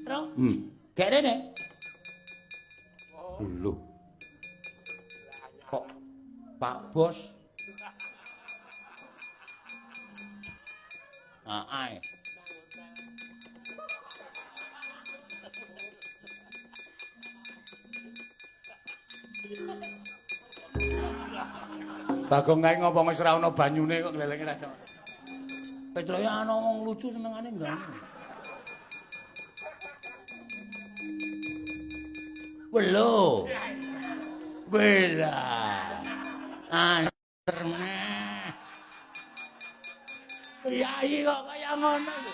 Tro. Gek rene. Lho. Kok Pak Bos? Ae. Bagong kae ngopo wis ora ana banyune kok glelenge ra cok. Petroke ana wong lucu senengane nggone. Welo. Bela. Aneh. Yai kok kaya ngono lho.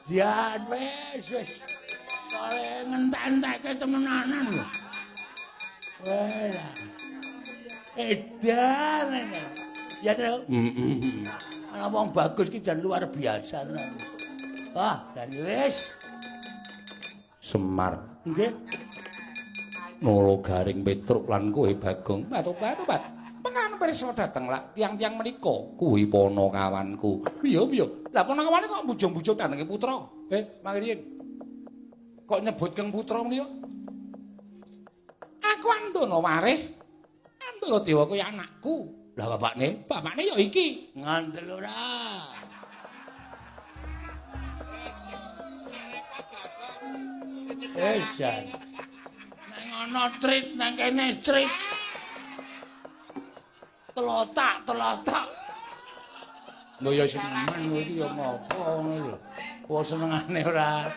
Jan wis. Kare ngentek-entekke temenanan lho. Wela. Edan. Ya, Tru. Ana wong bagus ki jan luar biasa tenan. Wah, dan wis. Semar. Nggih. Nolo Garing Petruk lan kowe Bagong. Batu-batu, Pak. Pengan pirsa dateng lak tiang-tiang menika kuwi ponokawanku. Piye? Lah ponokawane kok bujung-bujung datenge putra? Mangriyen. Kok nyebut keng putra menika? Aku Andono Warih. Andono Dewa kuwi anakku. Lah bapakne ya iki. Ngandel ora. Jan. Nang ana trit nang kene trit. Telotak. Lho ya senengan kowe iki ya ngopo ngono lho. Kok senengane ora